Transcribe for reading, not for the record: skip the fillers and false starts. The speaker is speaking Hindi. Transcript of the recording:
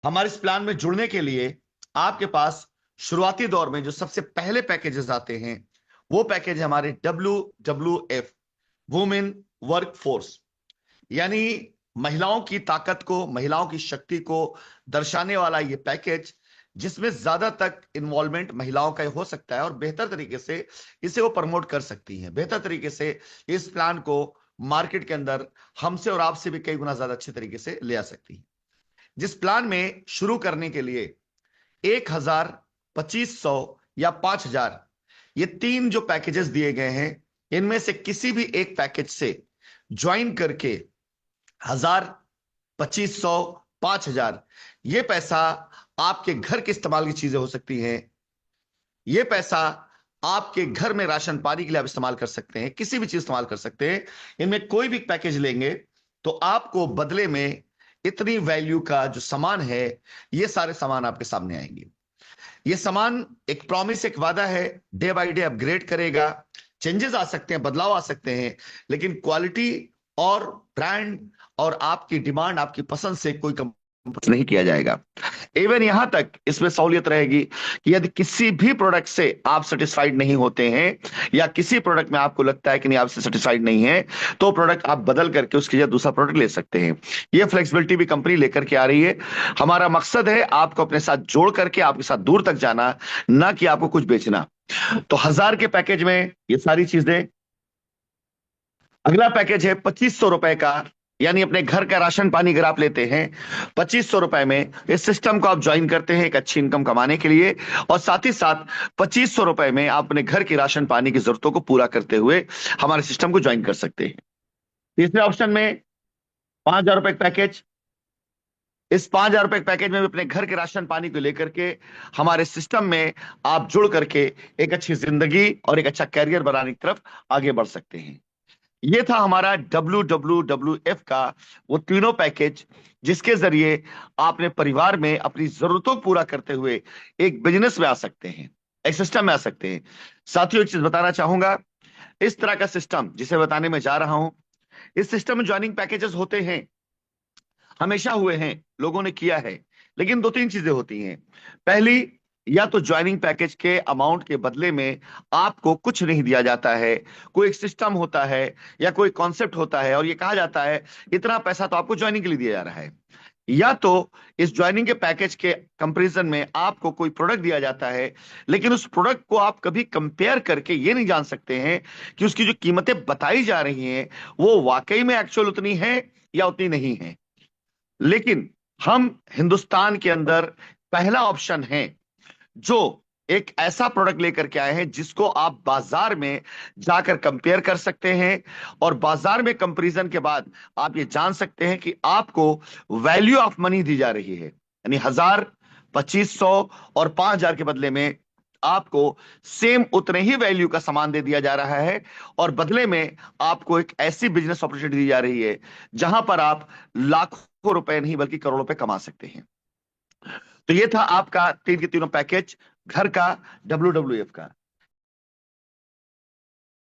हमारे इस प्लान में जुड़ने के लिए आपके पास शुरुआती दौर में जो सबसे पहले पैकेजेस आते हैं वो पैकेज है हमारे WWF, वुमेन वर्क फोर्स, यानी महिलाओं की ताकत को, महिलाओं की शक्ति को दर्शाने वाला ये पैकेज, जिसमें ज्यादा तक इन्वॉल्वमेंट महिलाओं का हो सकता है और बेहतर तरीके से इसे वो प्रमोट कर सकती हैं, बेहतर तरीके से इस प्लान को मार्केट के अंदर हमसे और आपसे भी कई गुना ज्यादा अच्छे तरीके से ले आ सकती हैं। जिस प्लान में शुरू करने के लिए 1,000, 2,500 या 5,000, ये तीन जो पैकेजेस दिए गए हैं, इनमें से किसी भी एक पैकेज से ज्वाइन करके 1,000, 2,500, 5,000, ये पैसा आपके घर के इस्तेमाल की चीजें हो सकती हैं। ये पैसा आपके घर में राशन पानी के लिए आप इस्तेमाल कर सकते हैं, किसी भी चीज इस्तेमाल कर सकते हैं। इनमें कोई भी पैकेज लेंगे तो आपको बदले में इतनी वैल्यू का जो सामान है, ये सारे सामान आपके सामने आएंगे। ये सामान एक प्रॉमिस, एक वादा है, डे बाय डे अपग्रेड करेगा। चेंजेस आ सकते हैं, बदलाव आ सकते हैं, लेकिन क्वालिटी और ब्रांड और आपकी डिमांड, आपकी पसंद से कोई कंप्रोमाइज नहीं किया जाएगा। इवन यहां तक इसमें सहूलियत रहेगी कि यदि किसी भी प्रोडक्ट से आप सेटिस्फाइड नहीं होते हैं या किसी प्रोडक्ट में आपको लगता है कि नहीं, आपसे सेटिस्फाइड नहीं है, तो प्रोडक्ट आप बदल करके उसकी जगह दूसरा प्रोडक्ट ले सकते हैं। ये फ्लेक्सिबिलिटी भी कंपनी लेकर के आ रही है। हमारा मकसद है आपको अपने साथ जोड़ करके आपके साथ दूर तक जाना, ना कि आपको कुछ बेचना। तो 1,000 के पैकेज में ये सारी चीजें। अगला पैकेज है 2,500 रुपए का, यानी अपने घर का राशन पानी अगर आप लेते हैं 2,500 रुपए में इस सिस्टम को आप ज्वाइन करते हैं एक अच्छी इनकम कमाने के लिए, और साथ ही साथ 2,500 रुपए में आप अपने घर की राशन पानी की जरूरतों को पूरा करते हुए हमारे सिस्टम को ज्वाइन कर सकते हैं। तीसरे ऑप्शन में 5,000 रुपए पैकेज। इस 5,000 रुपए पैकेज में भी अपने घर के राशन पानी को लेकर के हमारे सिस्टम में आप जुड़ करके एक अच्छी जिंदगी और एक अच्छा कैरियर बनाने की तरफ आगे बढ़ सकते हैं। ये था हमारा WWWF का वो तीनों पैकेज, जिसके जरिए आपने परिवार में अपनी जरूरतों को पूरा करते हुए एक बिजनेस में आ सकते हैं, एक सिस्टम में आ सकते हैं। साथियों, एक चीज बताना चाहूंगा, इस तरह का सिस्टम जिसे बताने में जा रहा हूं, इस सिस्टम में ज्वाइनिंग पैकेजेस होते हैं, हमेशा हुए हैं, लोगों ने किया है, लेकिन दो तीन चीजें होती हैं। पहली, या तो ज्वाइनिंग पैकेज के अमाउंट के बदले में आपको कुछ नहीं दिया जाता है, कोई एक सिस्टम होता है या कोई कॉन्सेप्ट होता है और ये कहा जाता है इतना पैसा तो आपको ज्वाइनिंग के लिए दिया जा रहा है, या तो इस ज्वाइनिंग के पैकेज के कंपैरिजन में आपको कोई प्रोडक्ट दिया जाता है, लेकिन उस प्रोडक्ट को आप कभी कंपेयर करके ये नहीं जान सकते हैं कि उसकी जो कीमतें बताई जा रही हैं वो वाकई में एक्चुअल उतनी है या उतनी नहीं है। लेकिन हम हिंदुस्तान के अंदर पहला ऑप्शन है जो एक ऐसा प्रोडक्ट लेकर के आए हैं जिसको आप बाजार में जाकर कंपेयर कर सकते हैं, और बाजार में कंपैरिजन के बाद आप ये जान सकते हैं कि आपको वैल्यू ऑफ मनी दी जा रही है, यानी 1,000, 2,500 और 5,000 के बदले में आपको सेम उतने ही वैल्यू का सामान दे दिया जा रहा है, और बदले में आपको एक ऐसी बिजनेस अपॉर्चुनिटी दी जा रही है जहां पर आप लाखों रुपए नहीं बल्कि करोड़ों रुपए कमा सकते हैं। तो ये था आपका तीन के तीनों पैकेज घर का WWF का।